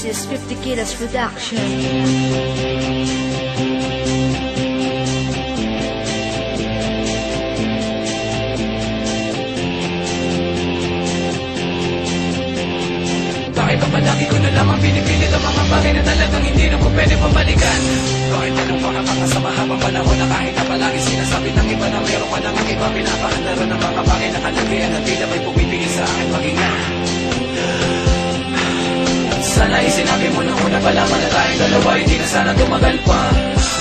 This is 50 Kilos Production. Bakit ba lagi ko na lamang pinipilit ang mga bagay na talagang hindi na po pwede pabalikan? Bakit anong pakapaka sa mahabang panahon na kahit na palagi sinasabi ng iba na meron ka nang iba pinapaandaro ng mga bagay na kalagayan na tila may pumipigil sa akin maghinga? Sana isinabi mo na una pa lamang na tayong dalawa, hindi na sana tumagal pa.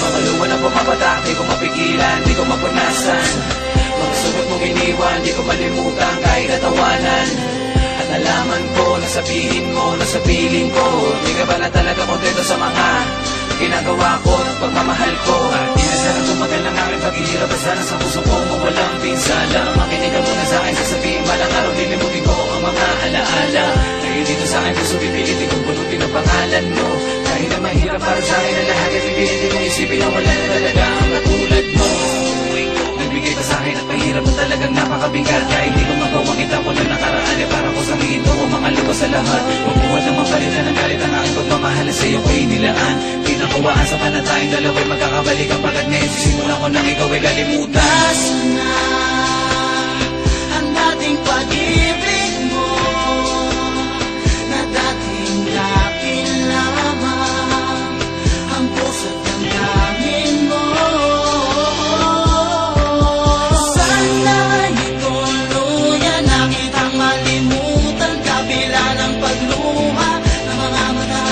Mga luwa na pumapatak, di ko mapigilan, di ko mapunasan. Mga sugot mong iniwan, di ko malimutan kahit natawanan. At nalaman ko, nasabihin mo, nasa piling ko, di ka ba na talaga kontento sa mga ginagawa ko at pagmamahal ko? At di na sana tumagal ng aking paghihirap, basta na sa puso ko mo walang pinsala. Makinig ka muna sa akin, sasabihin balang araw, lilimutin ko ang mga alaala. Ngayon dito sa akin, puso pipilitin kong bunutin ang pangalan mo. Kahit na mahirap para sa akin na lahat, at pipilitin kong isipin na wala na talaga ang katulad mo. Nagbigay ka sa akin at mahirap na talagang napakabigat. Kaya hindi ko magawang itapon na nakaraan, para ko sabihin ko ang mga lupa sa lahat. Magbuhat ng mapalitan ng galit ang aking pagmamahal sa iyo ko inilaan. Pinakawaan sa panatayong dalawa'y magkakabalikan, pagkat ngayon sisimulan ko nang ikaw ay kalimutan. Nasaan na ang dating pag-ibig mo na dating dakin lamang ang puso't damdamin mo? Sana'y tuluyan na kitang malimutan, kabila ng pagluha ng mga mata,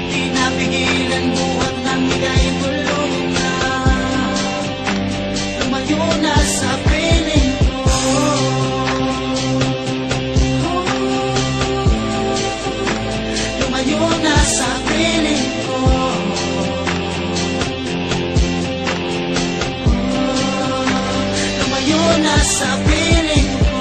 di napigilan buhat ng bigay tulungan. Lumayo na sa piling ko, lumayo na sa piling ko, lumayo na sa piling ko.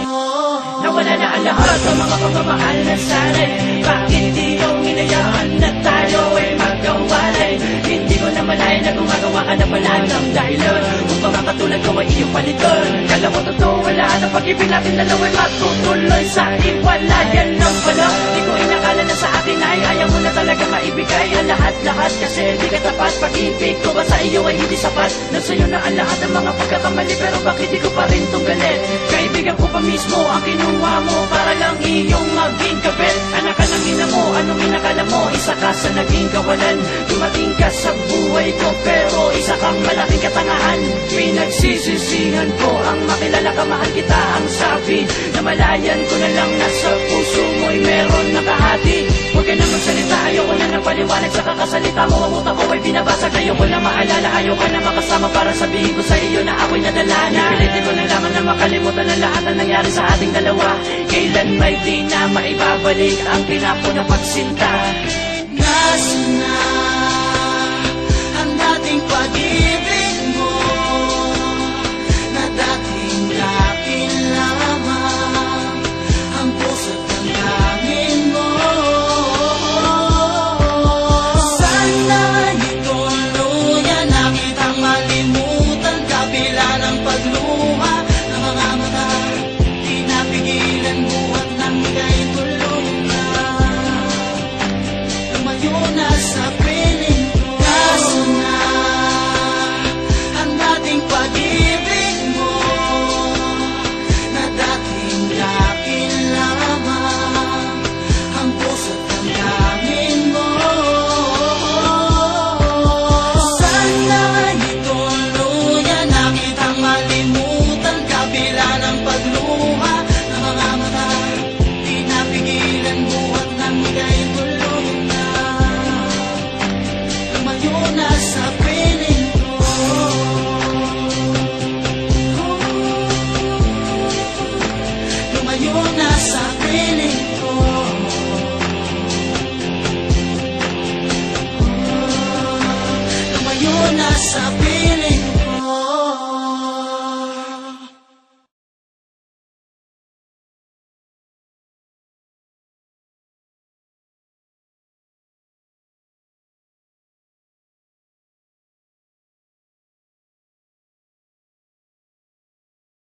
Nawala na ang lahat ng mga pagmamahal na sanay. Bakit di yung hinayaan na tayo ay magkawalay? Hindi ko na malaya na gumagawa ka na pala ng dahilan kung mga katulad ko ay iyong palitan. Kala mo totoo wala na pag-ibig natin dalawa'y matutuloy sa iwalayan ng pala. Di ko inakala na sa akin ay ayaw mo na talaga maibigay ang lahat-lahat, kasi di ka tapat. Pag-ibig ko ba sa iyo ay hindi sapat? Nasa'yo na ang lahat ng mga pagkakamali, pero bakit di ko pa rin tunggalin? Kaibigan ko pa mismo ang kinuha mo para lang iyong maging kabit. Anak ka ng ina mo, anong inakala mo? Isa ka sa naging kawalan. Dumating ka sa buhay ko, pero isa kang malaking katangahan. Pinagsisisihan ko ang makilala ka, mahal kita. Ang sabi na malayan ko na lang, nasa puso mo'y meron nakahati. Huwag ka na magsalita, ayoko na ng paliwanag sa kakasalita mo. Ang utak ko ay binabasag, ayoko na maalala, ayoko na makasama para sabihin ko sa iyo na ako'y nadala na. Pilitin ko na lamang na makalimutan ang lahat na nangyari sa ating dalawa. Kailan may di na maibabalik ang tinapo na pagsinta. Nasaan na ang dating pag-ibig mo na dating dakin lamang ang puso't damdamin mo? Sana'y tuluyan na kitang malimutan, kabila ng pagluha ng mga mata, di napigilan buhat ng bigay tulungan. Lumayo na sa piling ko. Nasaan na ang dating pag-ibig mo na dating dakin lamang ang puso't damdamin mo? Sana'y tuluyan na kitang malimutan, kabila ng pagluha ng mga mata, di napigilan buhat ng bigay tulungan. Lumayo na sa piling ko, lumayo na sa piling ko, lumayo na sa